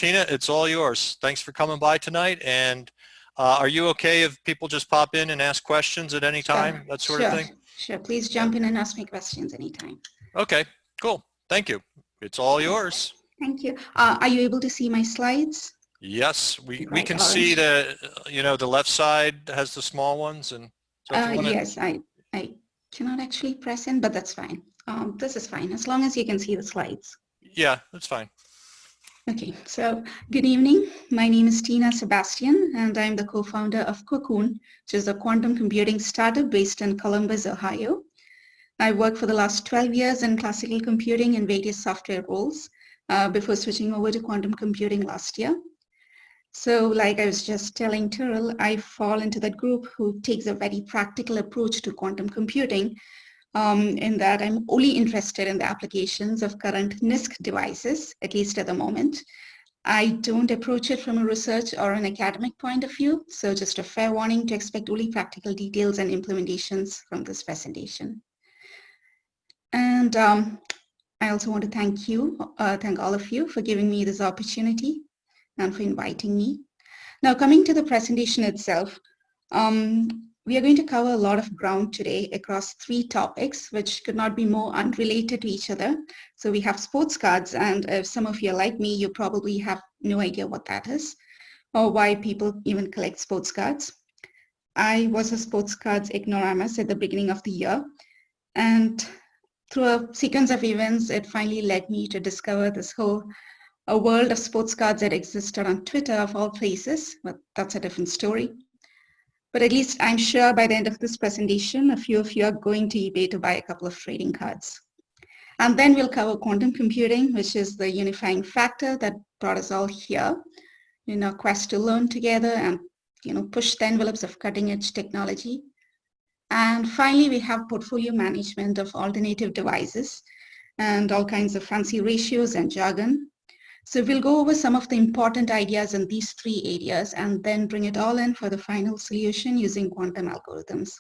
Tina, it's all yours. Thanks for coming by tonight. And are you okay if people just pop in and ask questions at any time, that sort of thing? Sure. Please jump in and ask me questions anytime. Okay, cool. Thank you. It's all yours. Thank you. Are you able to see my slides? Yes, we Right, can orange. see the, the left side has the small ones. And so if you wanna... Yes, I cannot actually press in, but that's fine. This is fine, as long as you can see the slides. Yeah, that's fine. Okay, so good evening. My name is Tina Sebastian, and I'm the co-founder of Quacoon, which is a quantum computing startup based in Columbus, Ohio. I worked for the last 12 years in classical computing in various software roles before switching over to quantum computing last year. So like I was just telling Tyrrell, I fall into that group who takes a very practical approach to quantum computing, in that I'm only interested in the applications of current NISQ devices, at least at the moment. I don't approach it from a research or an academic point of view, so just a fair warning to expect only practical details and implementations from this presentation. And I also want to thank all of you for giving me this opportunity and for inviting me. Now, coming to the presentation itself, we are going to cover a lot of ground today across 3 topics, which could not be more unrelated to each other. So we have sports cards, and if some of you are like me, you probably have no idea what that is or why people even collect sports cards. I was a sports cards ignoramus at the beginning of the year, and through a sequence of events, it finally led me to discover this whole world of sports cards that existed on Twitter of all places, but that's a different story. But at least I'm sure by the end of this presentation, a few of you are going to eBay to buy a couple of trading cards. And then we'll cover quantum computing, which is the unifying factor that brought us all here in our quest to learn together and push the envelopes of cutting edge technology. And finally, we have portfolio management of alternative devices and all kinds of fancy ratios and jargon. So we'll go over some of the important ideas in these 3 areas and then bring it all in for the final solution using quantum algorithms.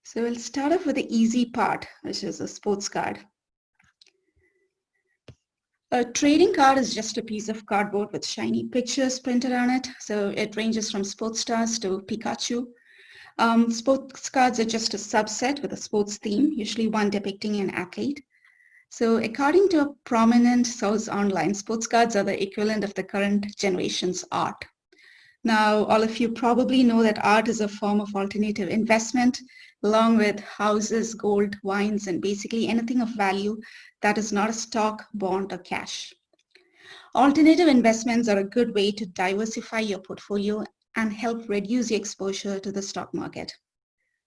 So we'll start off with the easy part, which is a sports card. A trading card is just a piece of cardboard with shiny pictures printed on it. So it ranges from sports stars to Pikachu. Sports cards are just a subset with a sports theme, usually one depicting an athlete. So according to a prominent source online, sports cards are the equivalent of the current generation's art. Now, all of you probably know that art is a form of alternative investment, along with houses, gold, wines, and basically anything of value that is not a stock, bond, or cash. Alternative investments are a good way to diversify your portfolio and help reduce the exposure to the stock market.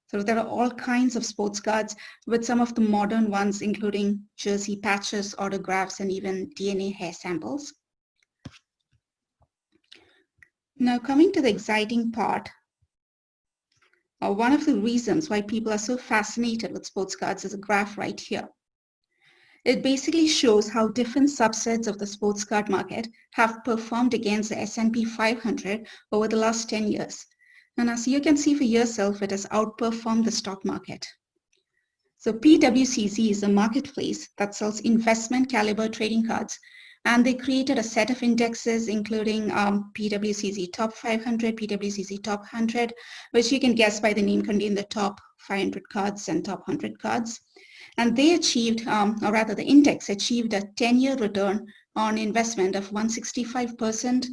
So there are all kinds of sports cards, with some of the modern ones including jersey patches, autographs, and even DNA hair samples. Now coming to the exciting part, one of the reasons why people are so fascinated with sports cards is a graph right here. It basically shows how different subsets of the sports card market have performed against the S&P 500 over the last 10 years. And as you can see for yourself, it has outperformed the stock market. So PWMC is a marketplace that sells investment caliber trading cards, and they created a set of indexes including PWMC Top 500, PWMC Top 100, which you can guess by the name contain the top 500 cards and top 100 cards. And they achieved, or rather the index achieved a 10-year return on investment of 165%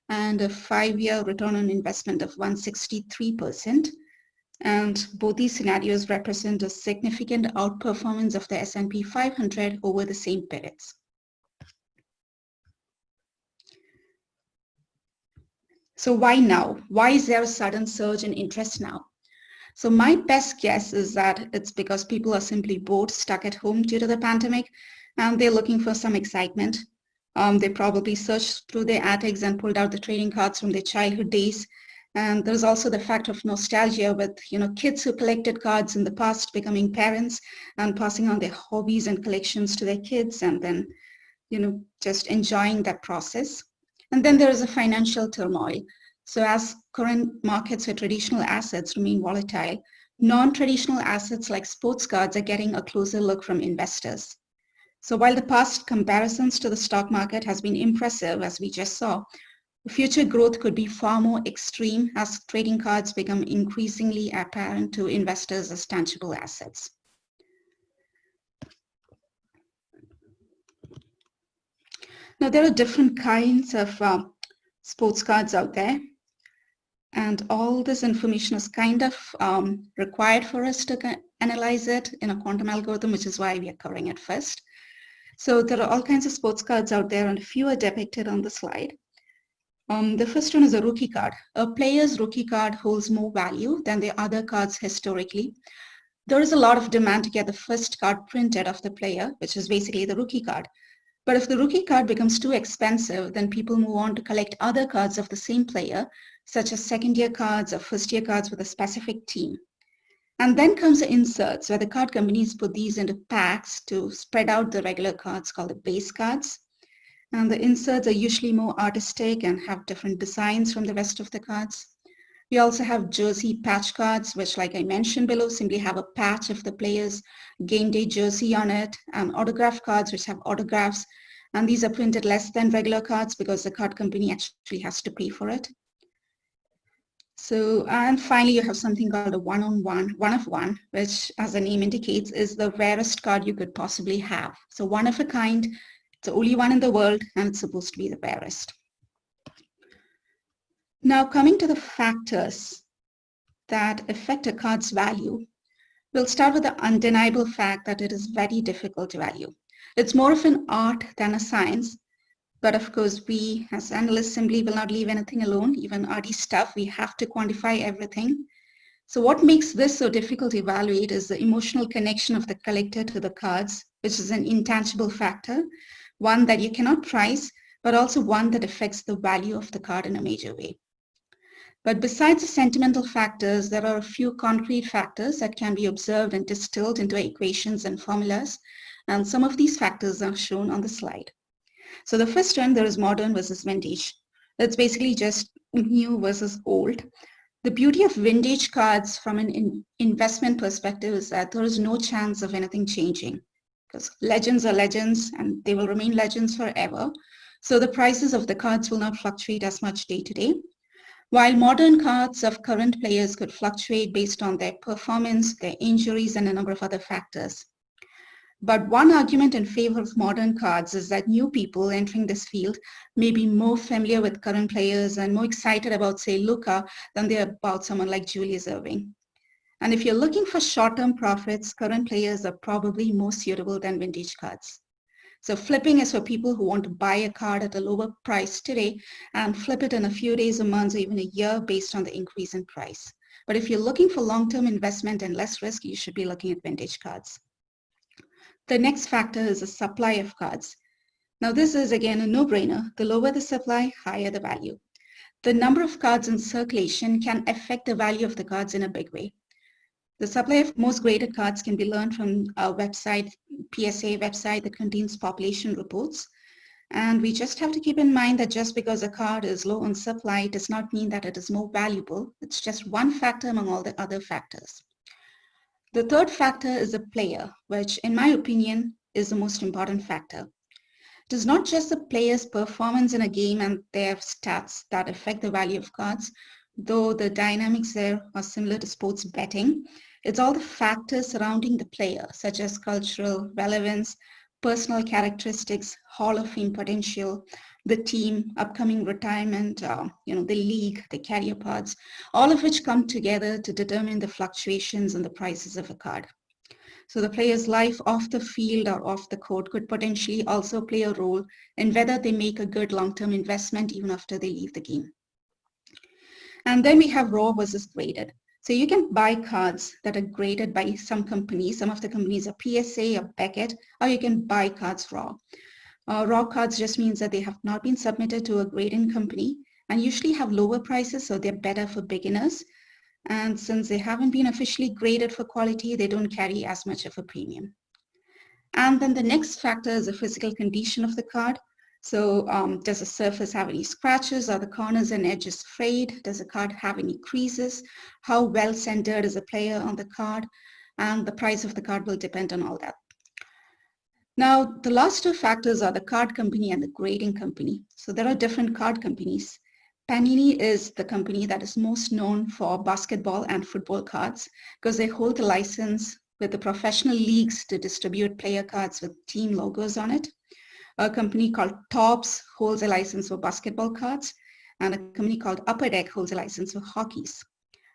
and a 5-year return on investment of 163%. And both these scenarios represent a significant outperformance of the S&P 500 over the same periods. So why now? Why is there a sudden surge in interest now? So my best guess is that it's because people are simply bored, stuck at home due to the pandemic, and they're looking for some excitement. They probably searched through their attics and pulled out the trading cards from their childhood days. And there's also the fact of nostalgia with, kids who collected cards in the past becoming parents and passing on their hobbies and collections to their kids, and then, just enjoying that process. And then there is a financial turmoil. So as current markets for traditional assets remain volatile, non-traditional assets like sports cards are getting a closer look from investors. So while the past comparisons to the stock market has been impressive, as we just saw, future growth could be far more extreme as trading cards become increasingly apparent to investors as tangible assets. Now, there are different kinds of sports cards out there, and all this information is kind of required for us to analyze it in a quantum algorithm, which is why we are covering it first. So there are all kinds of sports cards out there, and a few are depicted on the slide. The first one is a rookie card. A player's rookie card holds more value than the other cards historically. There is a lot of demand to get the first card printed of the player, which is basically the rookie card. But if the rookie card becomes too expensive, then people move on to collect other cards of the same player, such as second-year cards or first-year cards with a specific team. And then comes the inserts, where the card companies put these into packs to spread out the regular cards called the base cards. And the inserts are usually more artistic and have different designs from the rest of the cards. We also have jersey patch cards, which, like I mentioned below, simply have a patch of the player's game day jersey on it, and autograph cards, which have autographs. And these are printed less than regular cards because the card company actually has to pay for it. So, and finally, you have something called a one-on-one, one of one, which, as the name indicates, is the rarest card you could possibly have. So one of a kind, it's the only one in the world, and it's supposed to be the rarest. Now, coming to the factors that affect a card's value, we'll start with the undeniable fact that it is very difficult to value. It's more of an art than a science, but of course, we as analysts simply will not leave anything alone, even arty stuff. We have to quantify everything. So what makes this so difficult to evaluate is the emotional connection of the collector to the cards, which is an intangible factor, one that you cannot price, but also one that affects the value of the card in a major way. But besides the sentimental factors, there are a few concrete factors that can be observed and distilled into equations and formulas, and some of these factors are shown on the slide. So the first one, there is modern versus vintage. That's basically just new versus old. The beauty of vintage cards from an investment perspective is that there is no chance of anything changing, because legends are legends and they will remain legends forever. So the prices of the cards will not fluctuate as much day to day. While modern cards of current players could fluctuate based on their performance, their injuries, and a number of other factors. But one argument in favor of modern cards is that new people entering this field may be more familiar with current players and more excited about, say, Luka than they are about someone like Julius Erving. And if you're looking for short-term profits, current players are probably more suitable than vintage cards. So flipping is for people who want to buy a card at a lower price today and flip it in a few days or months or even a year based on the increase in price. But if you're looking for long-term investment and less risk, you should be looking at vintage cards. The next factor is the supply of cards. Now this is again a no-brainer. The lower the supply, higher the value. The number of cards in circulation can affect the value of the cards in a big way. The supply of most graded cards can be learned from a website, PSA website that contains population reports. And we just have to keep in mind that just because a card is low on supply does not mean that it is more valuable. It's just one factor among all the other factors. The third factor is the player, which in my opinion is the most important factor. It is not just the player's performance in a game and their stats that affect the value of cards, though the dynamics there are similar to sports betting. It's all the factors surrounding the player, such as cultural relevance, personal characteristics, Hall of Fame potential, the team, upcoming retirement, the league, the career paths, all of which come together to determine the fluctuations in the prices of a card. So the player's life off the field or off the court could potentially also play a role in whether they make a good long-term investment even after they leave the game. And then we have raw versus graded. So you can buy cards that are graded by some companies. Some of the companies are PSA or Beckett, or you can buy cards raw. Raw cards just means that they have not been submitted to a grading company and usually have lower prices, so they're better for beginners. And since they haven't been officially graded for quality, they don't carry as much of a premium. And then the next factor is the physical condition of the card. So does the surface have any scratches? Are the corners and edges frayed? Does the card have any creases? How well centered is the player on the card? And the price of the card will depend on all that. Now, the last two factors are the card company and the grading company. So there are different card companies. Panini is the company that is most known for basketball and football cards because they hold the license with the professional leagues to distribute player cards with team logos on it. A company called Topps holds a license for basketball cards, and a company called Upper Deck holds a license for hockeys.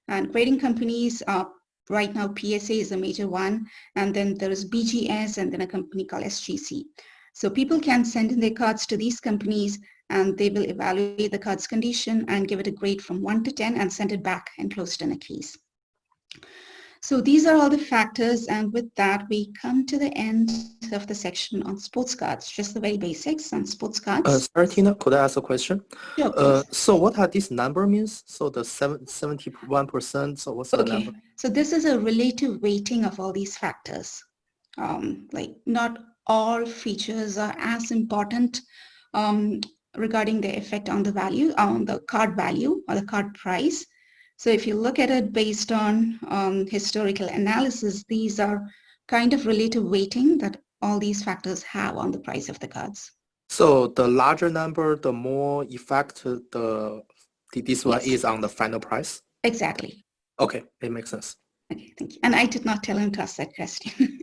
And grading companies are right now PSA is a major one, and then there is BGS, and then a company called SGC. So people can send in their cards to these companies, and they will evaluate the card's condition and give it a grade from 1 to 10 and send it back enclosed in a case. So these are all the factors, and with that, we come to the end of the section on sports cards, just the very basics on sports cards. Sorry, Tina, could I ask a question? Sure, so what are these number means? So the 71%, so what's the number? So this is a relative weighting of all these factors. Like not all features are as important regarding their effect on the value, on the card value or the card price. So if you look at it based on historical analysis, these are kind of relative weighting that all these factors have on the price of the cards. So the larger number, the more effect this one is on the final price? Exactly. Okay, it makes sense. Okay, thank you. And I did not tell him to ask that question.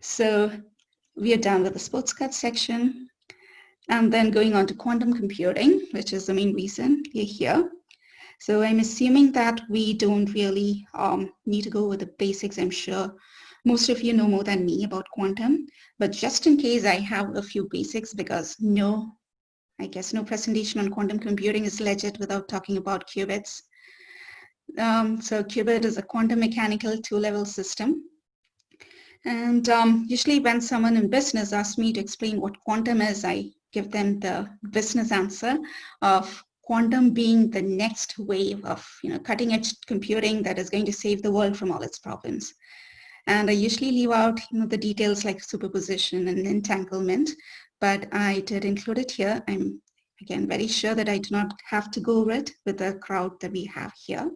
So we are done with the sports card section. And then going on to quantum computing, which is the main reason we're here. So I'm assuming that we don't really need to go over the basics. I'm sure most of you know more than me about quantum, but just in case I have a few basics because I guess no presentation on quantum computing is legit without talking about qubits. So qubit is a quantum mechanical two-level system. And usually when someone in business asks me to explain what quantum is, I give them the business answer of quantum being the next wave of cutting edge computing that is going to save the world from all its problems. And I usually leave out the details like superposition and entanglement, but I did include it here. I'm again very sure that I do not have to go over it with the crowd that we have here.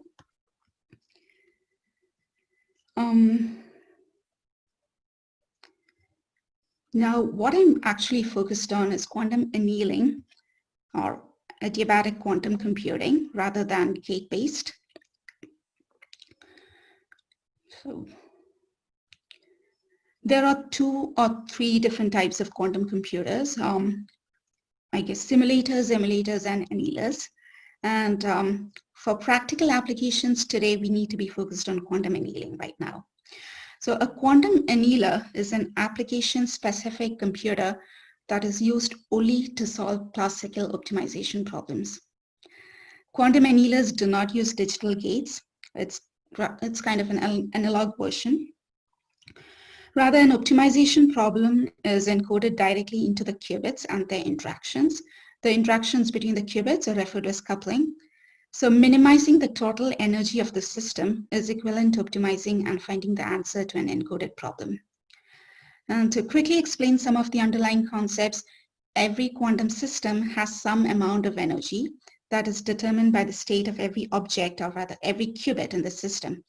Now, what I'm actually focused on is quantum annealing or adiabatic quantum computing rather than gate-based. So there are 2 or 3 different types of quantum computers. I guess simulators, emulators, and annealers. And for practical applications today, we need to be focused on quantum annealing right now. So a quantum annealer is an application-specific computer that is used only to solve classical optimization problems. Quantum annealers do not use digital gates. It's kind of an analog version. Rather, an optimization problem is encoded directly into the qubits and their interactions. The interactions between the qubits are referred to as coupling. So minimizing the total energy of the system is equivalent to optimizing and finding the answer to an encoded problem. And to quickly explain some of the underlying concepts, every quantum system has some amount of energy that is determined by the state of every object, or rather every qubit in the system.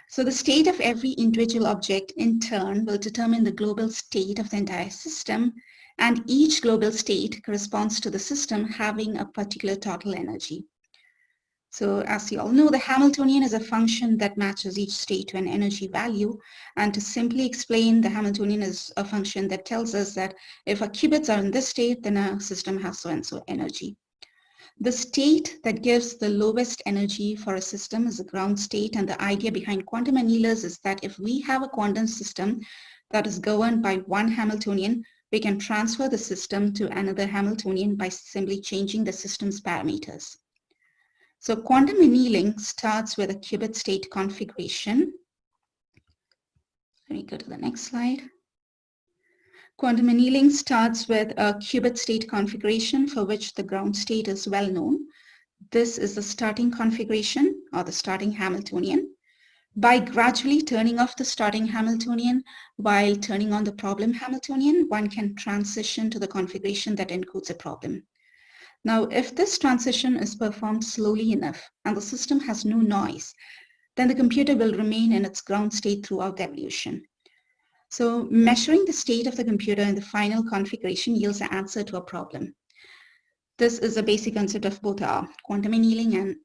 So the state of every individual object in turn will determine the global state of the entire system, and each global state corresponds to the system having a particular total energy. So as you all know, the Hamiltonian is a function that matches each state to an energy value. And to simply explain, the Hamiltonian is a function that tells us that if our qubits are in this state, then our system has so-and-so energy. The state that gives the lowest energy for a system is the ground state. And the idea behind quantum annealers is that if we have a quantum system that is governed by one Hamiltonian, we can transfer the system to another Hamiltonian by simply changing the system's parameters. So quantum annealing starts with a qubit state configuration. Let me go to the next slide. Quantum annealing starts with a qubit state configuration for which the ground state is well known. This is the starting configuration or the starting Hamiltonian. By gradually turning off the starting Hamiltonian while turning on the problem Hamiltonian, one can transition to the configuration that encodes a problem. Now, if this transition is performed slowly enough and the system has no noise, then the computer will remain in its ground state throughout the evolution. So measuring the state of the computer in the final configuration yields the answer to a problem. This is a basic concept of both quantum annealing, and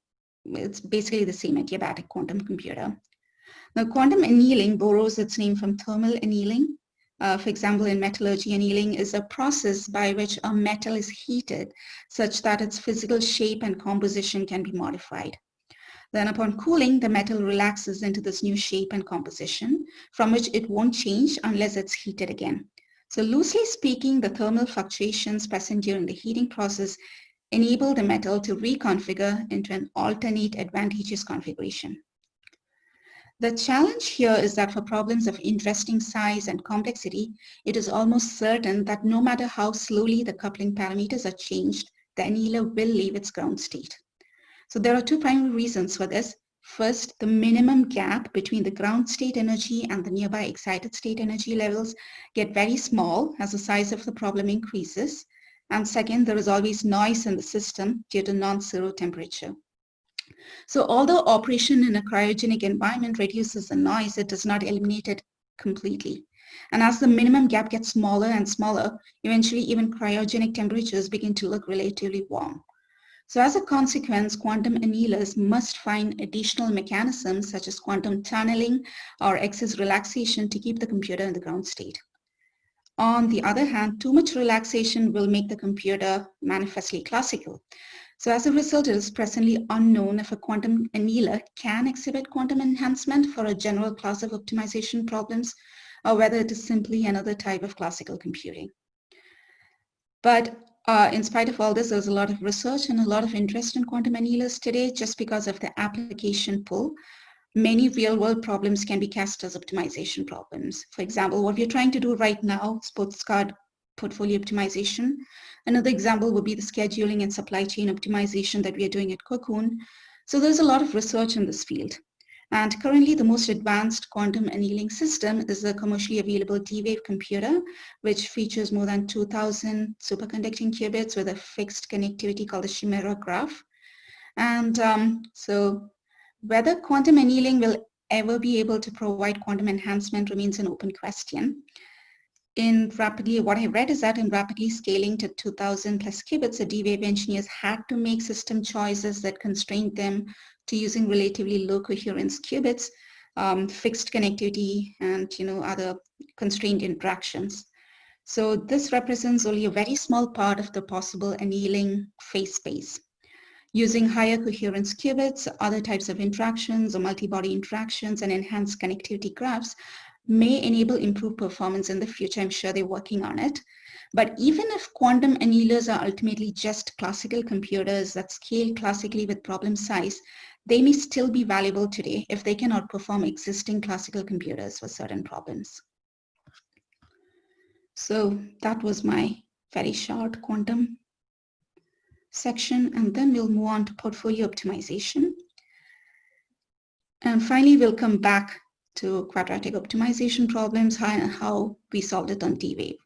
it's basically the same adiabatic quantum computer. Now, quantum annealing borrows its name from thermal annealing. For example, in metallurgy, annealing is a process by which a metal is heated such that its physical shape and composition can be modified. Then upon cooling, the metal relaxes into this new shape and composition from which it won't change unless it's heated again. So loosely speaking, the thermal fluctuations present during the heating process enable the metal to reconfigure into an alternate advantageous configuration. The challenge here is that for problems of interesting size and complexity, it is almost certain that no matter how slowly the coupling parameters are changed, the annealer will leave its ground state. So there are two primary reasons for this. First, the minimum gap between the ground state energy and the nearby excited state energy levels get very small as the size of the problem increases. And second, there is always noise in the system due to non-zero temperature. So although operation in a cryogenic environment reduces the noise, it does not eliminate it completely. And as the minimum gap gets smaller and smaller, eventually even cryogenic temperatures begin to look relatively warm. So as a consequence, quantum annealers must find additional mechanisms such as quantum tunneling or excess relaxation to keep the computer in the ground state. On the other hand, too much relaxation will make the computer manifestly classical. So as a result, it is presently unknown if a quantum annealer can exhibit quantum enhancement for a general class of optimization problems, or whether it is simply another type of classical computing. But in spite of all this, there's a lot of research and a lot of interest in quantum annealers today just because of the application pull. Many real-world problems can be cast as optimization problems. For example, what we're trying to do right now, sports card portfolio optimization. Another example would be the scheduling and supply chain optimization that we are doing at Quacoon. So there's a lot of research in this field. And currently, the most advanced quantum annealing system is the commercially available D-Wave computer, which features more than 2,000 superconducting qubits with a fixed connectivity called the Chimera graph. And so whether quantum annealing will ever be able to provide quantum enhancement remains an open question. What I read is that in rapidly scaling to 2,000 plus qubits, the D-Wave engineers had to make system choices that constrained them to using relatively low coherence qubits, fixed connectivity, and other constrained interactions. So this represents only a very small part of the possible annealing phase space. Using higher coherence qubits, other types of interactions or multi-body interactions and enhanced connectivity graphs may enable improved performance in the future. I'm sure they're working on it. But even if quantum annealers are ultimately just classical computers that scale classically with problem size, they may still be valuable today if they can outperform existing classical computers for certain problems. So that was my very short quantum section, and then we'll move on to portfolio optimization. And finally, we'll come back to quadratic optimization problems and how we solved it on D-Wave.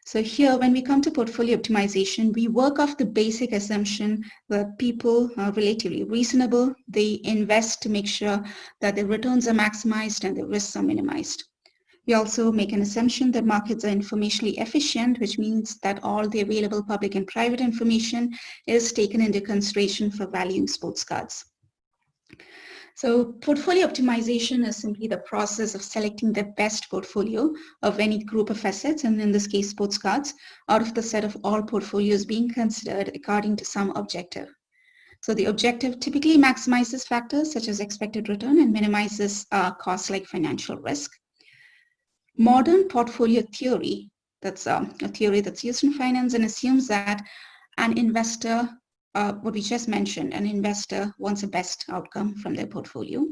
So here, when we come to portfolio optimization, we work off the basic assumption that people are relatively reasonable. They invest to make sure that their returns are maximized and their risks are minimized. We also make an assumption that markets are informationally efficient, which means that all the available public and private information is taken into consideration for valuing sports cards. So portfolio optimization is simply the process of selecting the best portfolio of any group of assets, and in this case, sports cards, out of the set of all portfolios being considered according to some objective. So the objective typically maximizes factors such as expected return and minimizes costs like financial risk. Modern portfolio theory, that's a theory that's used in finance and assumes that an investor, what we just mentioned, an investor wants the best outcome from their portfolio.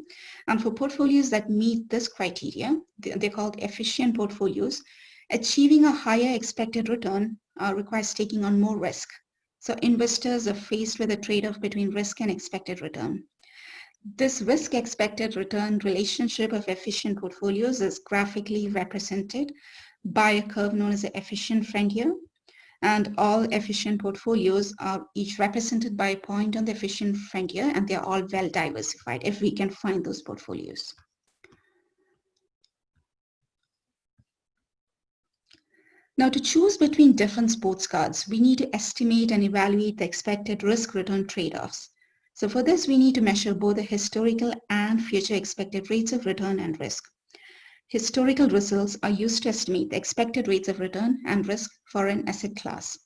And for portfolios that meet this criteria, they're called efficient portfolios, achieving a higher expected return requires taking on more risk. So investors are faced with a trade-off between risk and expected return. This risk expected return relationship of efficient portfolios is graphically represented by a curve known as the efficient frontier. And all efficient portfolios are each represented by a point on the efficient frontier, and they're all well diversified if we can find those portfolios. Now, to choose between different sports cards, we need to estimate and evaluate the expected risk-return trade-offs. So for this, we need to measure both the historical and future expected rates of return and risk. Historical results are used to estimate the expected rates of return and risk for an asset class.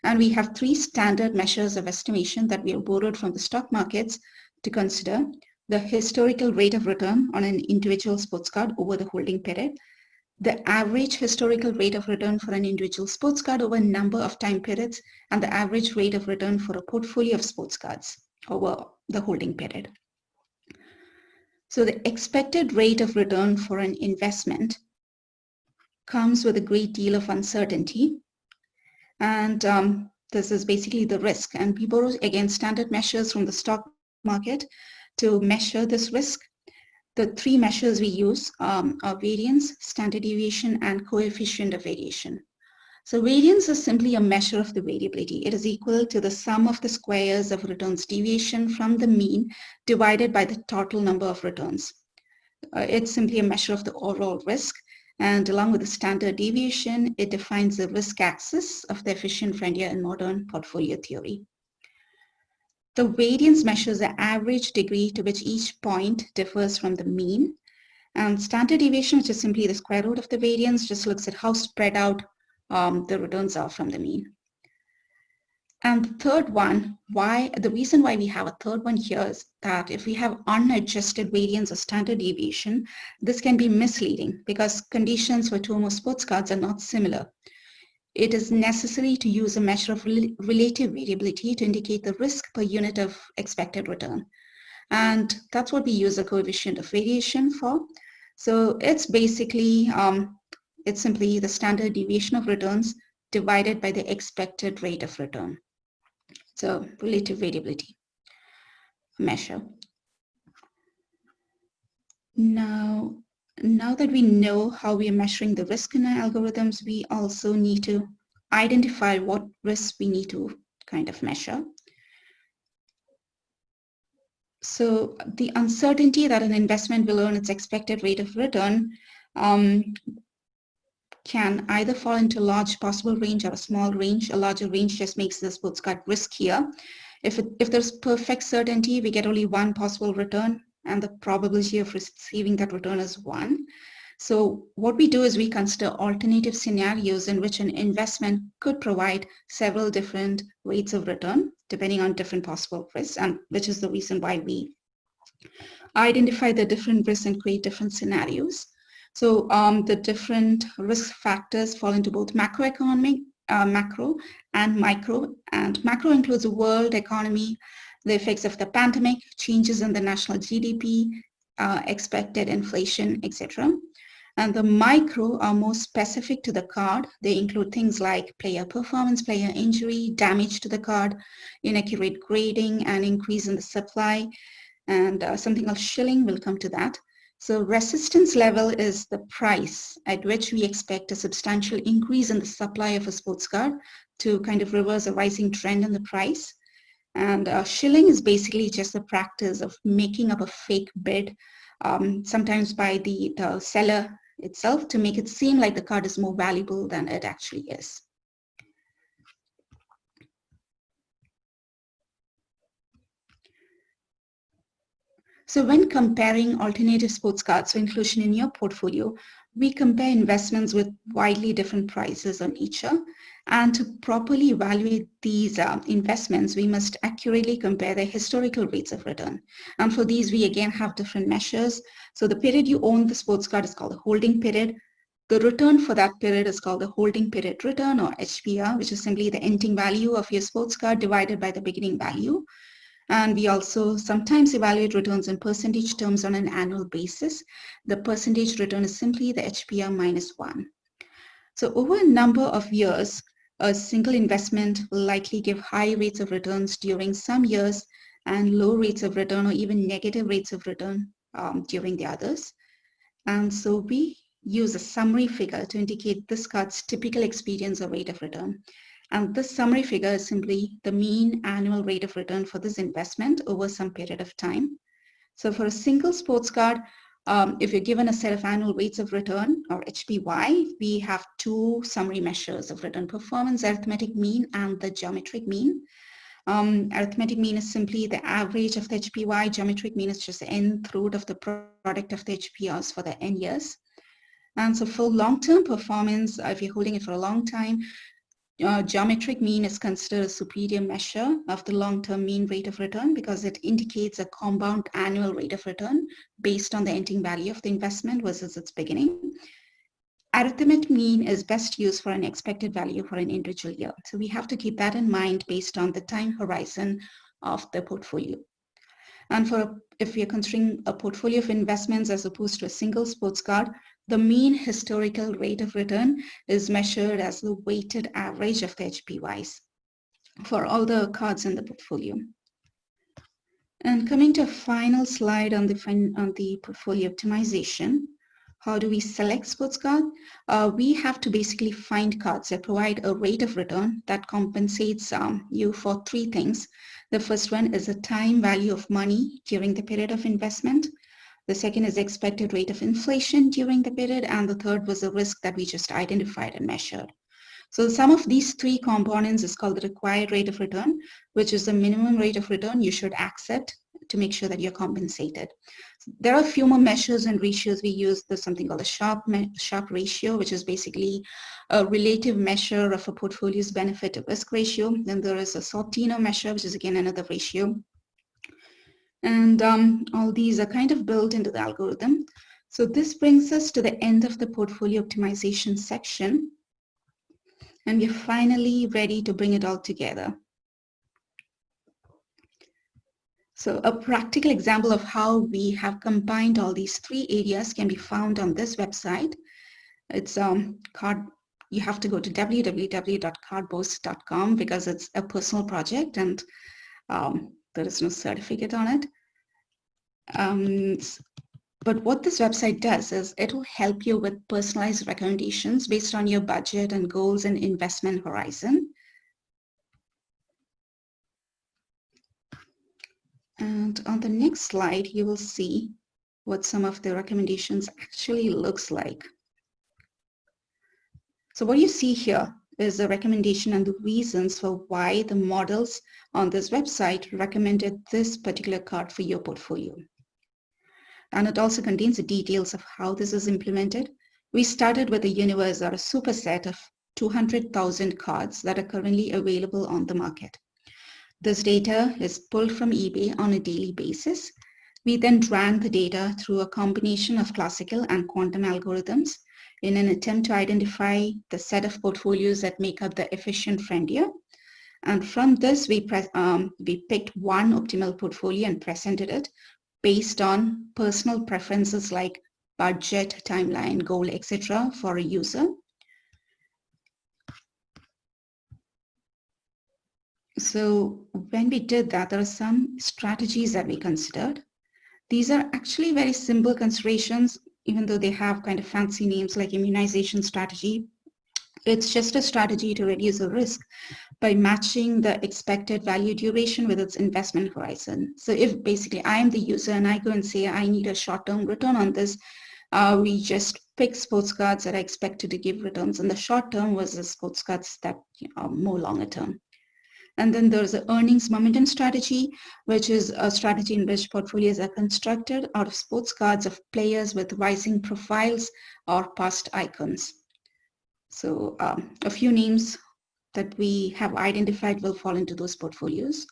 And we have three standard measures of estimation that we have borrowed from the stock markets to consider: the historical rate of return on an individual sports card over the holding period, the average historical rate of return for an individual sports card over a number of time periods, and the average rate of return for a portfolio of sports cards over the holding period. So the expected rate of return for an investment comes with a great deal of uncertainty. And this is basically the risk. And we borrow, again, standard measures from the stock market to measure this risk. The three measures we use are variance, standard deviation, and coefficient of variation. So variance is simply a measure of the variability. It is equal to the sum of the squares of returns deviation from the mean divided by the total number of returns. It's simply a measure of the overall risk. And along with the standard deviation, it defines the risk axis of the efficient frontier in modern portfolio theory. The variance measures the average degree to which each point differs from the mean. And standard deviation, which is simply the square root of the variance, just looks at how spread out the returns are from the mean. And the third one, the reason why we have a third one here is that if we have unadjusted variance or standard deviation, this can be misleading because conditions for two or more sports cards are not similar. It is necessary to use a measure of relative variability to indicate the risk per unit of expected return. And that's what we use a coefficient of variation for. So it's basically, it's simply the standard deviation of returns divided by the expected rate of return. So relative variability measure. Now that we know how we are measuring the risk in our algorithms, we also need to identify what risks we need to kind of measure. So the uncertainty that an investment will earn its expected rate of return can either fall into a large possible range or a small range. A larger range just makes the sports card riskier. If there's perfect certainty, we get only one possible return, and the probability of receiving that return is 1. So what we do is we consider alternative scenarios in which an investment could provide several different rates of return depending on different possible risks, and which is the reason why we identify the different risks and create different scenarios. So the different risk factors fall into both macroeconomic, macro and micro. And macro includes the world economy, the effects of the pandemic, changes in the national GDP, expected inflation, etc. And the micro are more specific to the card. They include things like player performance, player injury, damage to the card, inaccurate grading, and increase in the supply. And something called shilling, will come to that. So resistance level is the price at which we expect a substantial increase in the supply of a sports card to kind of reverse a rising trend in the price. And shilling is basically just the practice of making up a fake bid, sometimes by the seller itself, to make it seem like the card is more valuable than it actually is. So when comparing alternative sports cards for inclusion in your portfolio, we compare investments with widely different prices on each. And to properly evaluate these investments, we must accurately compare the historical rates of return. And for these, we again have different measures. So the period you own the sports card is called the holding period. The return for that period is called the holding period return, or HPR, which is simply the ending value of your sports card divided by the beginning value. And we also sometimes evaluate returns in percentage terms on an annual basis. The percentage return is simply the HPR minus 1. So over a number of years, a single investment will likely give high rates of returns during some years and low rates of return or even negative rates of return during the others. And so we use a summary figure to indicate this card's typical experience or rate of return. And this summary figure is simply the mean annual rate of return for this investment over some period of time. So for a single sports card, if you're given a set of annual rates of return or HPY, we have two summary measures of return performance, arithmetic mean and the geometric mean. Arithmetic mean is simply the average of the HPY. Geometric mean is just the nth root of the product of the HPRs for the n years. And so for long-term performance, if you're holding it for a long time, geometric mean is considered a superior measure of the long-term mean rate of return because it indicates a compound annual rate of return based on the ending value of the investment versus its beginning. Arithmetic mean is best used for an expected value for an individual year. So we have to keep that in mind based on the time horizon of the portfolio. And if we are considering a portfolio of investments as opposed to a single sports card, the mean historical rate of return is measured as the weighted average of the HPYs for all the cards in the portfolio. And coming to a final slide on the portfolio optimization, how do we select sports card? We have to basically find cards that provide a rate of return that compensates you for three things. The first one is a time value of money during the period of investment. The second is the expected rate of inflation during the period. And the third was the risk that we just identified and measured. So the sum of these three components is called the required rate of return, which is the minimum rate of return you should accept to make sure that you're compensated. There are a few more measures and ratios we use. There's something called a Sharpe ratio, which is basically a relative measure of a portfolio's benefit to risk ratio. Then there is a Sortino measure, which is again another ratio. And all these are kind of built into the algorithm. So this brings us to the end of the portfolio optimization section. And we're finally ready to bring it all together. So a practical example of how we have combined all these three areas can be found on this website. It's you have to go to www.cardboast.com because it's a personal project and there is no certificate on it. But what this website does is it will help you with personalized recommendations based on your budget and goals and investment horizon. And on the next slide, you will see what some of the recommendations actually looks like. So what you see here is the recommendation and the reasons for why the models on this website recommended this particular card for your portfolio. And it also contains the details of how this is implemented. We started with a universe or a superset of 200,000 cards that are currently available on the market. This data is pulled from eBay on a daily basis. We then ran the data through a combination of classical and quantum algorithms in an attempt to identify the set of portfolios that make up the efficient frontier. And from this, we picked one optimal portfolio and presented it based on personal preferences like budget, timeline, goal, etc. for a user. So when we did that, there are some strategies that we considered. These are actually very simple considerations, even though they have kind of fancy names like immunization strategy. It's just a strategy to reduce the risk by matching the expected value duration with its investment horizon. So if basically I am the user and I go and say I need a short-term return on this, we just pick sports cards that are expected to give returns in the short term versus sports cards that are more longer term. And then there's an earnings momentum strategy, which is a strategy in which portfolios are constructed out of sports cards of players with rising profiles or past icons. So a few names that we have identified will fall into those portfolios.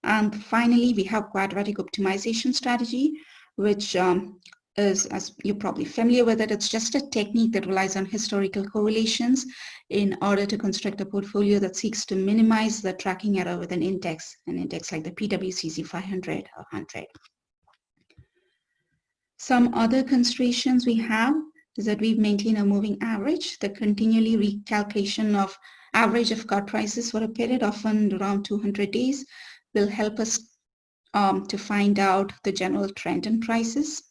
And finally, we have quadratic optimization strategy, which is, as you're probably familiar with it, it's just a technique that relies on historical correlations in order to construct a portfolio that seeks to minimize the tracking error with an index like the PWMC 500 or 100. Some other considerations we have is that we maintain a moving average. The continually recalculation of average of card prices for a period, often around 200 days, will help us to find out the general trend in prices.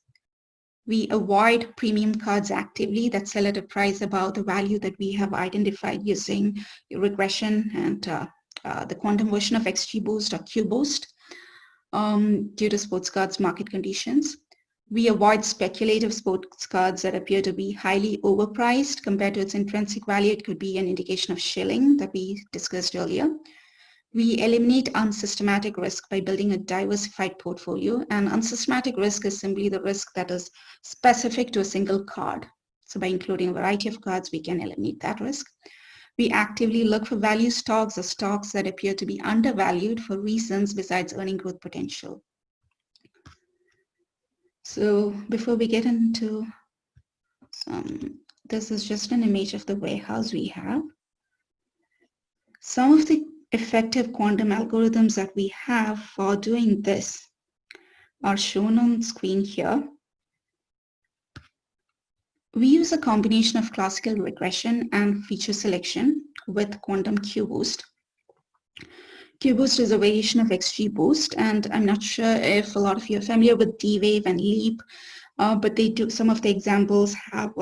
We avoid premium cards actively that sell at a price above the value that we have identified using regression and the quantum version of XGBoost or QBoost due to sports cards market conditions. We avoid speculative sports cards that appear to be highly overpriced compared to its intrinsic value. It could be an indication of shilling that we discussed earlier. We eliminate unsystematic risk by building a diversified portfolio, and unsystematic risk is simply the risk that is specific to a single card. So by including a variety of cards, we can eliminate that risk. We actively look for value stocks or stocks that appear to be undervalued for reasons besides earning growth potential. So before we get into this is just an image of the warehouse we have. Some of the effective quantum algorithms that we have for doing this are shown on screen here. We use a combination of classical regression and feature selection with quantum QBoost. QBoost is a variation of XGBoost, and I'm not sure if a lot of you are familiar with D-Wave and Leap, but they do. Some of the examples have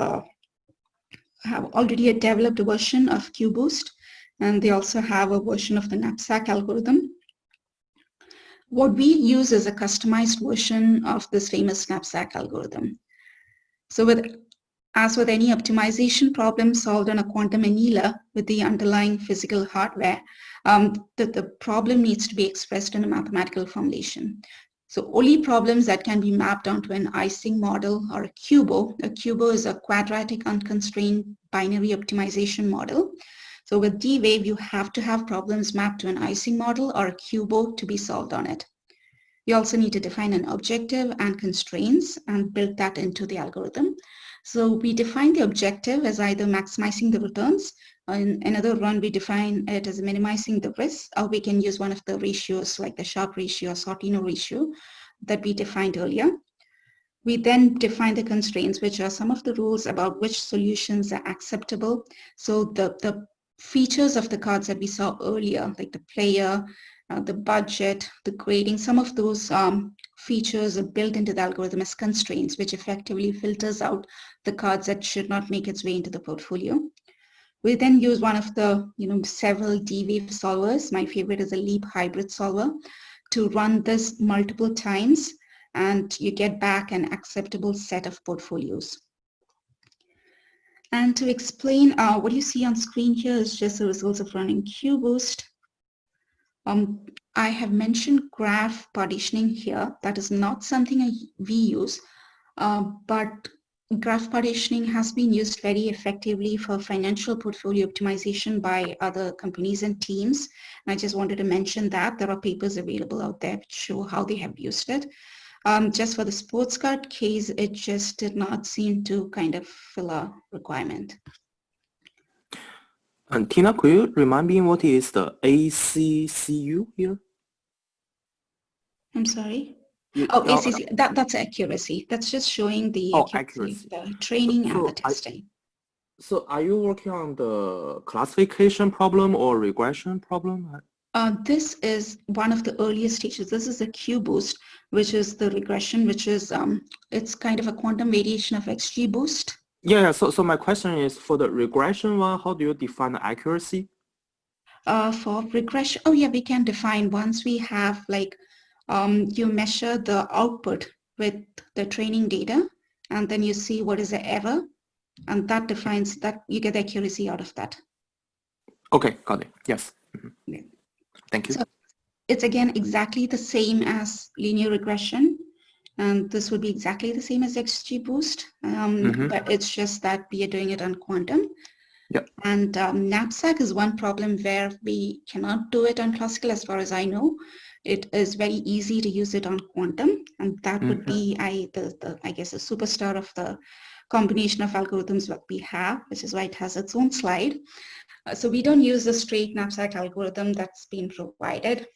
already a developed version of QBoost, and they also have a version of the Knapsack algorithm. What we use is a customized version of this famous Knapsack algorithm. So as with any optimization problem solved on a quantum annealer with the underlying physical hardware, the problem needs to be expressed in a mathematical formulation. So only problems that can be mapped onto an Ising model or a QUBO. A QUBO is a quadratic unconstrained binary optimization model. So with D-Wave, you have to have problems mapped to an Ising model or a QUBO to be solved on it. You also need to define an objective and constraints and build that into the algorithm. So we define the objective as either maximizing the returns. In another run, we define it as minimizing the risk, or we can use one of the ratios like the Sharpe ratio or Sortino ratio that we defined earlier. We then define the constraints, which are some of the rules about which solutions are acceptable. So the features of the cards that we saw earlier, like the player, the budget, the grading, some of those features are built into the algorithm as constraints, which effectively filters out the cards that should not make its way into the portfolio. We then use one of the several D-Wave solvers. My favorite is a Leap hybrid solver to run this multiple times, and you get back an acceptable set of portfolios. And to explain, what you see on screen here is just the results of running QBoost. I have mentioned graph partitioning here. That is not something we use, but graph partitioning has been used very effectively for financial portfolio optimization by other companies and teams. And I just wanted to mention that there are papers available out there which show how they have used it. Just for the sports card case, it just did not seem to kind of fill a requirement. And Tina, could you remind me what is the ACCU here? I'm sorry? ACC, that's accuracy. That's just showing the accuracy, the training and the testing. So are you working on the classification problem or regression problem? This is one of the earliest stages. This is the QBoost, which is the regression, which is, it's kind of a quantum variation of XGBoost. Yeah, so my question is, for the regression one, how do you define the accuracy? For regression, we can define once we have you measure the output with the training data, and then you see what is the error, and that defines that you get accuracy out of that. Okay, got it. Yes. Mm-hmm. Yeah. Thank you. So it's again exactly the same as linear regression, and this would be exactly the same as XGBoost, but it's just that we are doing it on quantum. Yep. And Knapsack is one problem where we cannot do it on classical, as far as I know. It is very easy to use it on quantum, and that would be, I guess, a superstar of the combination of algorithms that we have, which is why it has its own slide. So we don't use the straight Knapsack algorithm that's been provided.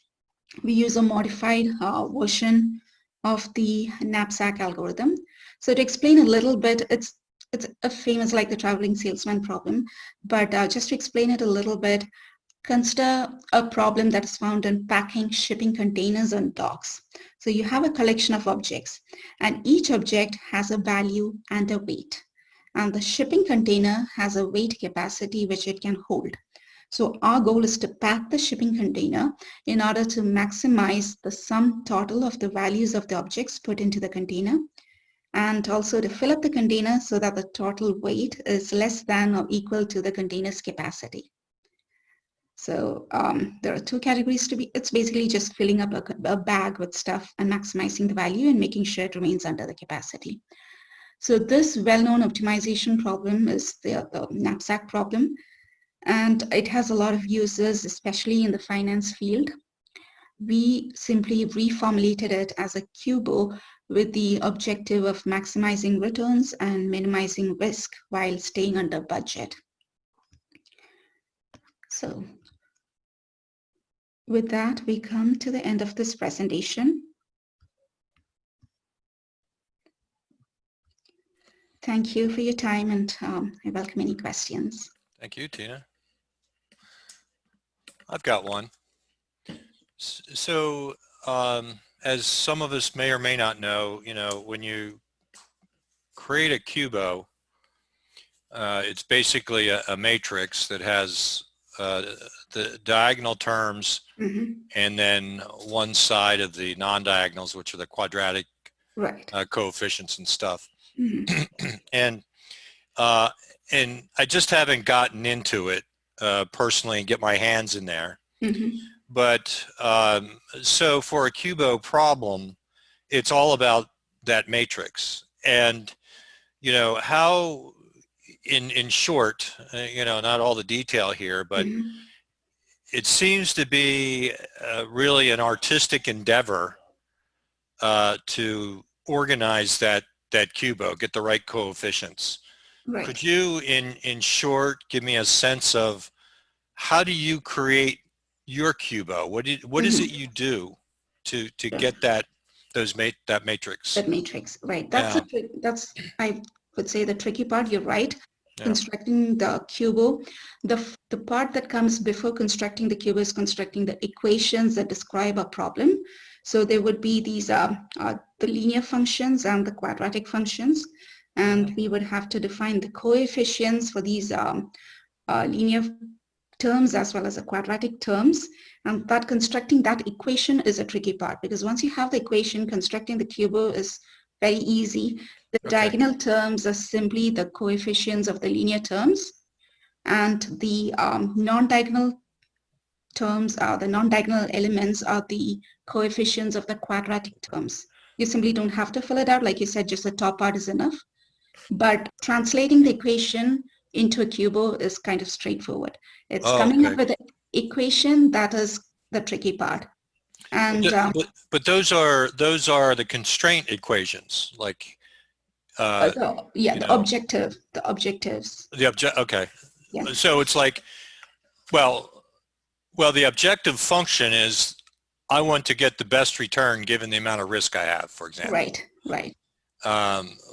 We use a modified version of the Knapsack algorithm. So to explain a little bit, it's a famous like the traveling salesman problem, but just to explain it a little bit, consider a problem that is found in packing shipping containers on docks. So you have a collection of objects, and each object has a value and a weight. And the shipping container has a weight capacity which it can hold. So our goal is to pack the shipping container in order to maximize the sum total of the values of the objects put into the container, and also to fill up the container so that the total weight is less than or equal to the container's capacity. So there are two categories to be. It's basically just filling up a bag with stuff and maximizing the value and making sure it remains under the capacity. So this well-known optimization problem is the knapsack problem, and it has a lot of uses, especially in the finance field. We simply reformulated it as a QUBO with the objective of maximizing returns and minimizing risk while staying under budget. So with that, we come to the end of this presentation. Thank you for your time, and I welcome any questions. Thank you, Tina. I've got one. So as some of us may or may not know, when you create a QUBO, it's basically a matrix that has the diagonal terms and then one side of the non-diagonals, which are the quadratic coefficients and stuff. And I just haven't gotten into it personally and get my hands in there. But so for a QUBO problem, it's all about that matrix. And how, in short, not all the detail here, but it seems to be really an artistic endeavor to organize that QUBO, get the right coefficients. Could you, in short, give me a sense of how do you create your QUBO? What is it you do to get that matrix? That matrix, right? That's I would say the tricky part. You're right. Constructing the QUBO, the part that comes before constructing the QUBO is constructing the equations that describe a problem. So there would be these the linear functions and the quadratic functions, and we would have to define the coefficients for these linear terms as well as the quadratic terms. And that constructing that equation is a tricky part, because once you have the equation, constructing the QUBO is very easy. The diagonal terms are simply the coefficients of the linear terms, and the non-diagonal terms are the non-diagonal elements are the coefficients of the quadratic terms. You simply don't have to fill it out. Like you said, just the top part is enough. But translating the equation into a QUBO is kind of straightforward. It's coming up with an equation that is the tricky part. And but those are the constraint equations, like the objectives. Okay. Yeah. So it's like, well, the objective function is I want to get the best return given the amount of risk I have, for example. Right.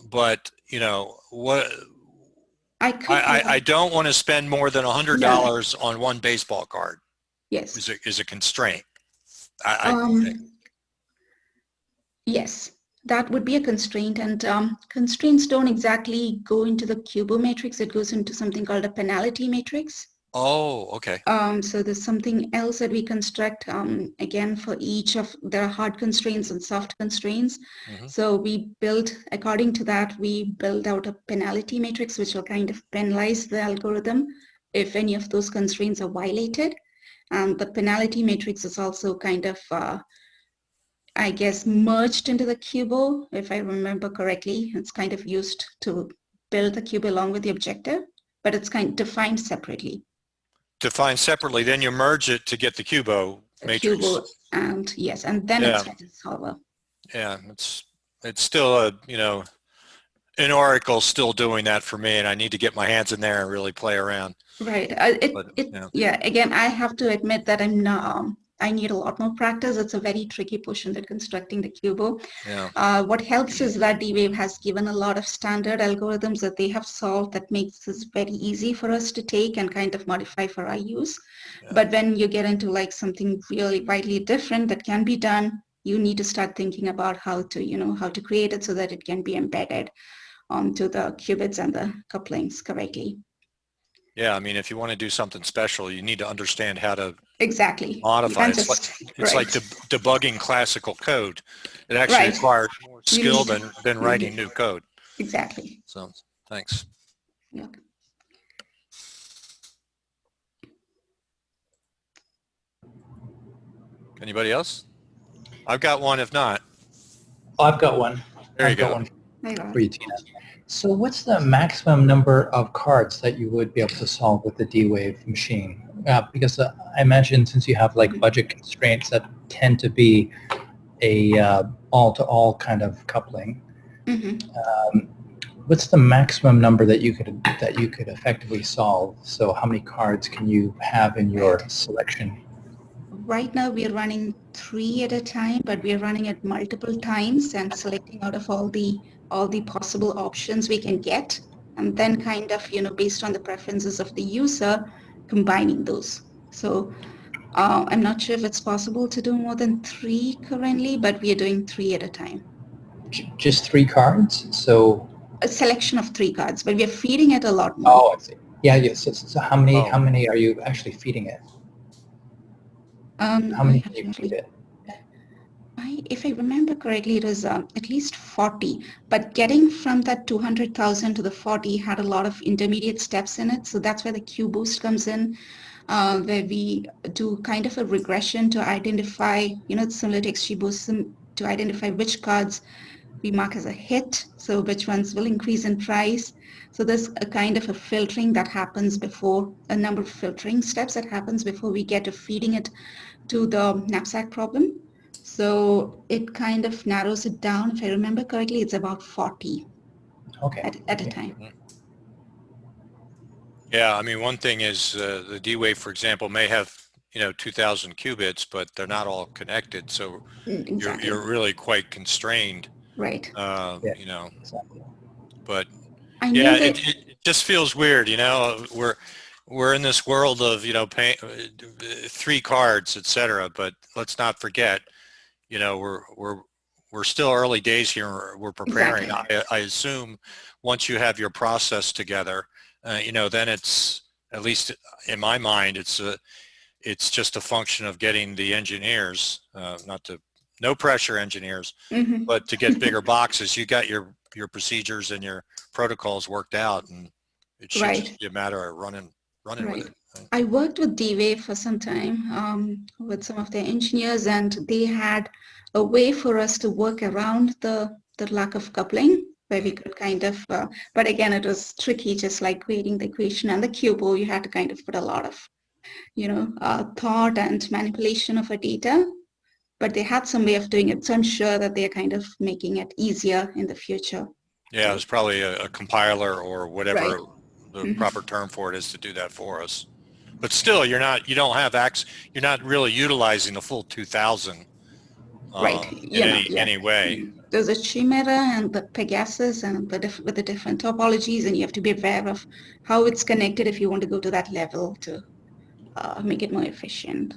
But what I don't want to spend more than $100 on one baseball card. Yes. Is a constraint. Yes, that would be a constraint, and constraints don't exactly go into the QUBO matrix. It goes into something called a penalty matrix. Oh, okay. So there's something else that we construct, again, for each of, there are hard constraints and soft constraints. So we build, according to that, we build out a penalty matrix, which will kind of penalize the algorithm if any of those constraints are violated. And the penalty matrix is also kind of, I guess, merged into the QUBO, if I remember correctly. It's kind of used to build the QUBO along with the objective, but it's kind of defined separately. Defined separately, then you merge it to get the QUBO matrix. QUBO, and yes, and then it's a solver. Yeah, it's still an oracle still doing that for me, and I need to get my hands in there and really play around. Right. Again, I have to admit that I'm not. I need a lot more practice. It's a very tricky portion that constructing the QUBO. What helps is that D-Wave has given a lot of standard algorithms that they have solved that makes this very easy for us to take and kind of modify for our use. But when you get into like something really widely different that can be done you need to start thinking about how to create it so that it can be embedded onto the qubits and the couplings correctly. Yeah, I mean, if you want to do something special, you need to understand how to Exactly. modify. You can't It's like debugging classical code. It actually Right. requires more You skill need- than writing new code. Exactly. So, thanks. Yeah. Anybody else? I've got one. If not, Oh, I've got one. there you I've got go. one There you are. for you, Tina. So what's the maximum number of cards that you would be able to solve with the D-Wave machine? Because I imagine since you have like budget constraints that tend to be a all-to-all kind of coupling, what's the maximum number that you could effectively solve? So how many cards can you have in your selection? Right now we are running 3 at a time, but we are running it multiple times and selecting out of all the possible options we can get, and then kind of, based on the preferences of the user, combining those. So I'm not sure if it's possible to do more than 3 currently, but we are doing 3 at a time. Just 3 cards? So A selection of 3 cards, but we are feeding it a lot more. oh, I see. Yeah, yes. So how many are you actually feeding it? How many can you feed it? If I remember correctly, it was at least 40, but getting from that 200,000 to the 40 had a lot of intermediate steps in it. So that's where the Q-Boost comes in, where we do kind of a regression to identify, similar to XGBoost, to identify which cards we mark as a hit, so which ones will increase in price. So there's a kind of a filtering that happens before, a number of filtering steps that happens before we get to feeding it to the knapsack problem. So it kind of narrows it down. If I remember correctly, it's about 40 at a time. Yeah, I mean, one thing is the D-Wave, for example, may have 2,000 qubits, but they're not all connected, so Exactly. you're really quite constrained. Right. Exactly. But I yeah, know that. it just feels weird, we're in this world of 3 cards, etc. But let's not forget, we're still early days here. We're preparing. Exactly. I assume once you have your process together, then it's, at least in my mind, it's just a function of getting the engineers, no pressure engineers, but to get bigger boxes. You got your procedures and your protocols worked out, and it should just be a matter of running with it. I worked with D-Wave for some time with some of their engineers, and they had a way for us to work around the lack of coupling, where we could kind of, but again, it was tricky, just like creating the equation and the cubo. You had to kind of put a lot of, thought and manipulation of a data, but they had some way of doing it. So I'm sure that they're kind of making it easier in the future. Yeah, it's probably a compiler or whatever the proper term for it is to do that for us. But still, you're not really utilizing the full 2,000 in any way. There's a Chimera and the Pegasus and with the different topologies, and you have to be aware of how it's connected if you want to go to that level to make it more efficient.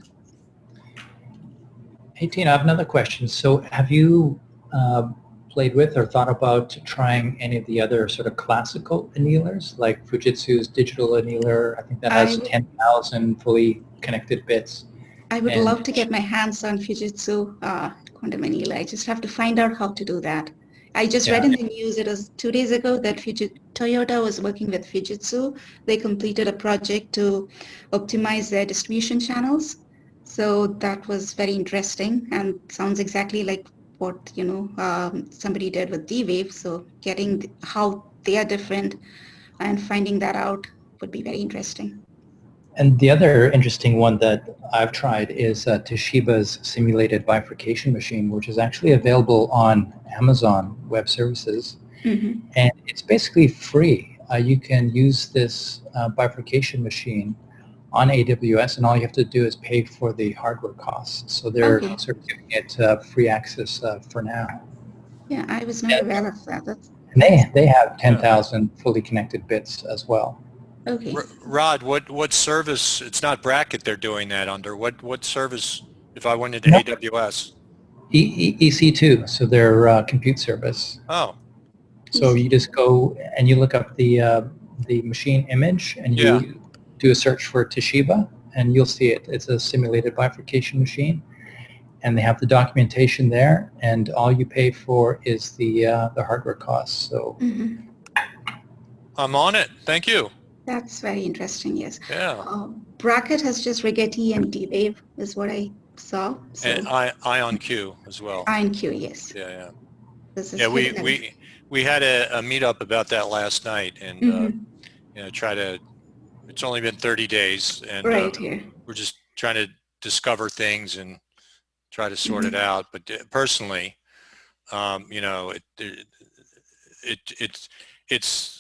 Hey, Tina, I have another question. So have you played with or thought about trying any of the other sort of classical annealers, like Fujitsu's digital annealer? I think that has 10,000 fully connected bits. I would love to get my hands on Fujitsu quantum annealer. I just have to find out how to do that. I just read in the news, it was 2 days ago, that Toyota was working with Fujitsu. They completed a project to optimize their distribution channels. So that was very interesting and sounds exactly like what somebody did with D-Wave. So getting how they are different and finding that out would be very interesting. And the other interesting one that I've tried is Toshiba's simulated bifurcation machine, which is actually available on Amazon Web Services. And it's basically free. You can use this bifurcation machine on AWS, and all you have to do is pay for the hardware costs. So they're sort of giving it free access for now. Yeah, I was not aware of that. And they have 10,000 fully connected bits as well. Okay. Rod, what service? It's not Bracket they're doing that under. What service? If I went into AWS. EC2, so their compute service. Oh, So you just go and you look up the machine image and Yeah. you do a search for Toshiba and you'll see it. It's a simulated bifurcation machine, and they have the documentation there, and all you pay for is the hardware costs. So I'm on it. Thank you. That's very interesting, yes. Yeah. Bracket has just Rigetti and D-Wave is what I saw. So And IonQ as well. IonQ, yes. Yeah. This is Yeah, hidden. we had a meetup about that last night, and it's only been 30 days, and Right here. we're just trying to discover things and try to sort it out. But personally, it's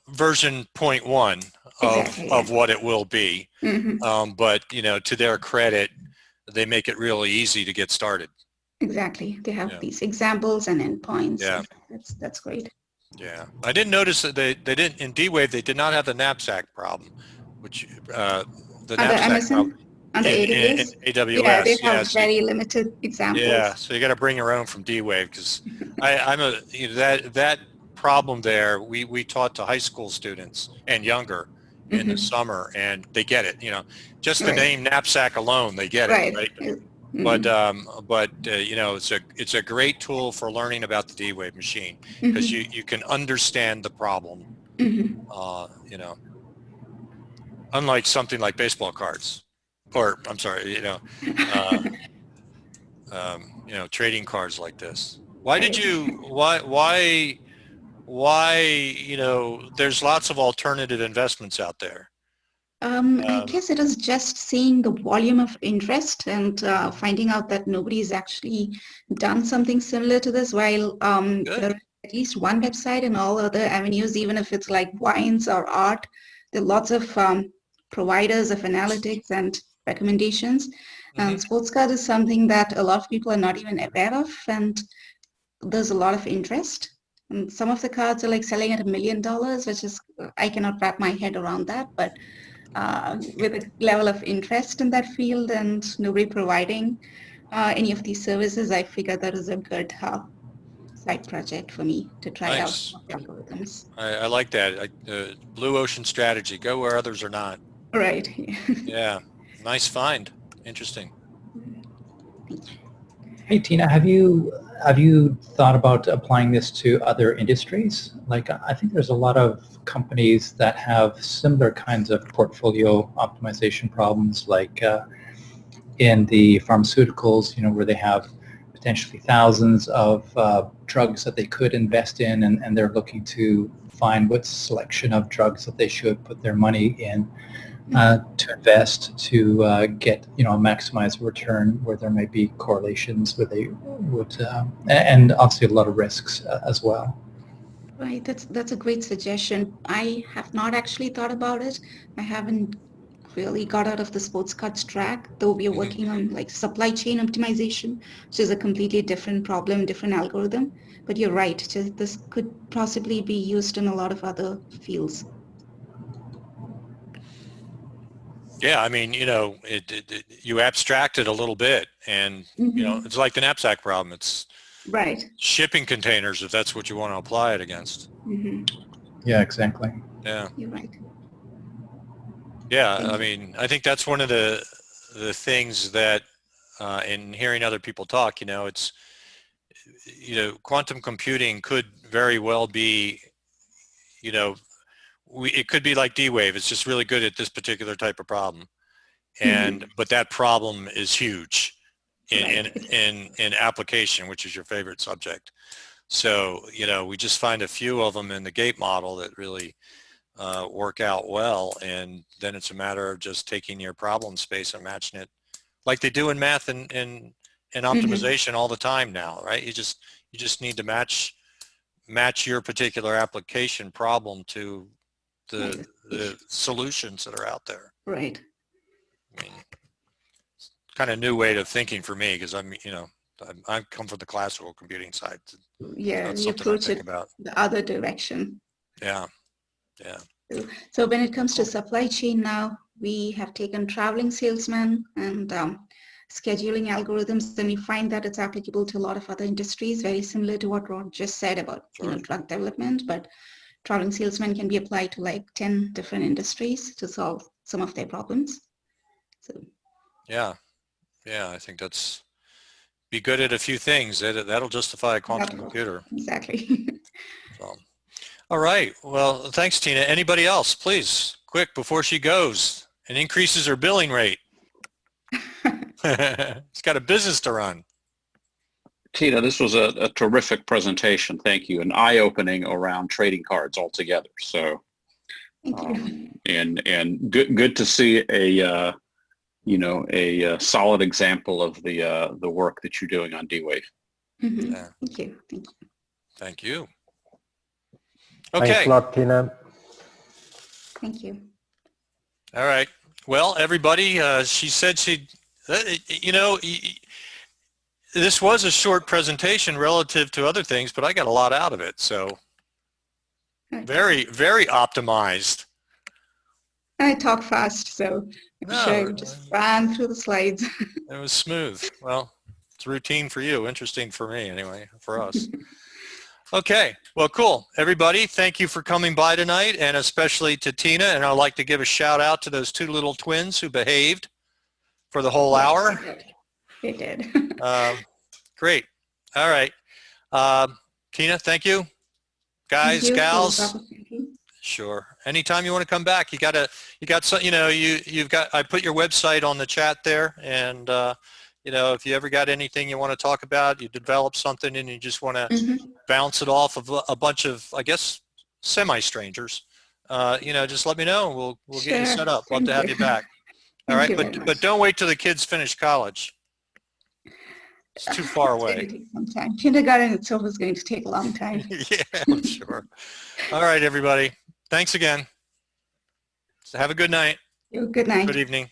version 0.1 Exactly, of what it will be. But to their credit, they make it really easy to get started. Exactly. They have these examples and endpoints. Yeah. That's great. Yeah, I didn't notice that they didn't in D-Wave. They did not have the knapsack problem, which the knapsack Amazon, problem under AWS. in AWS. Yeah, they have so very limited examples. yeah, so you got to bring your own from D-Wave, because that problem there. We taught to high school students and younger in the summer, and they get it. Just the name knapsack alone, they get it. Right. But it's a great tool for learning about the D-Wave machine, because you can understand the problem. Unlike something like baseball cards, or I'm sorry, trading cards like this. Why did you? Why? There's lots of alternative investments out there. I guess it is just seeing the volume of interest and finding out that nobody's actually done something similar to this, while there is at least one website and all other avenues, even if it's like wines or art. There are lots of providers of analytics and recommendations. And sports card is something that a lot of people are not even aware of, and there's a lot of interest. And some of the cards are like selling at $1 million, which is, I cannot wrap my head around that, but with a level of interest in that field and nobody providing any of these services, I figured that is a good side project for me to try out algorithms. I like that. Blue ocean strategy. Go where others are not. Right. Yeah. Nice find. Interesting. Hey Tina, have you thought about applying this to other industries? Like, I think there's a lot of companies that have similar kinds of portfolio optimization problems, like in the pharmaceuticals, where they have potentially thousands of drugs that they could invest in, and they're looking to find what selection of drugs that they should put their money in to invest to get a maximized return, where there may be correlations where they would, and obviously a lot of risks as well. Right, that's a great suggestion. I have not actually thought about it. I haven't really got out of the sports cards track, though we are working on like supply chain optimization, which is a completely different problem, different algorithm. But you're right, this could possibly be used in a lot of other fields. Yeah, I mean, you abstract it a little bit, and it's like the knapsack problem. It's right. Shipping containers, if that's what you want to apply it against. Yeah, exactly. Yeah, you're right. Yeah, I mean, I think that's one of the things that, in hearing other people talk, it's, quantum computing could very well be, it could be like D-Wave. It's just really good at this particular type of problem, but that problem is huge in application, which is your favorite subject. So we just find a few of them in the gate model that really work out well, and then it's a matter of just taking your problem space and matching it like they do in math and optimization all the time now, right? You just need to match your particular application problem to the solutions that are out there. Right. I mean, it's kind of new way of thinking for me, because I come from the classical computing side. Yeah, you approach it the other direction. Yeah. Yeah. So when it comes to supply chain now, we have taken traveling salesmen and scheduling algorithms, and we find that it's applicable to a lot of other industries, very similar to what Ron just said about drug development, but traveling salesman can be applied to like 10 different industries to solve some of their problems. So yeah, I think that's be good at a few things. That'll justify a quantum computer. Exactly. So, all right. Well, thanks, Tina. Anybody else, please, quick before she goes and increases her billing rate. It's got a business to run. Tina, this was a terrific presentation. Thank you. An eye-opening around trading cards altogether. So, Thank you. And good to see a solid example of the work that you're doing on D-Wave. Mm-hmm. Yeah. Thank you. Thank you. Thank you. Okay. Thanks a lot, Tina. Thank you. All right. Well, everybody, she said this was a short presentation relative to other things, but I got a lot out of it. So very, very optimized. I talk fast, so I just ran through the slides. It was smooth. Well, it's routine for you. Interesting for me anyway, for us. Okay. Well, cool. Everybody, thank you for coming by tonight, and especially to Tina. And I'd like to give a shout out to those two little twins who behaved for the whole hour. They did. Great. All right. Tina, thank you. Guys, Thank you gals. Sure. Anytime you want to come back, I put your website on the chat there, and if you ever got anything you want to talk about, you develop something and you just want to bounce it off of a bunch of, I guess, semi-strangers, just let me know and we'll get you set up. Love to have you back. All right, but don't wait till the kids finish college. It's too far away. It's going to take some time. Kindergarten itself is going to take a long time. Yeah, I'm sure. All right, everybody. Thanks again. So have a good night. Good night. Good evening.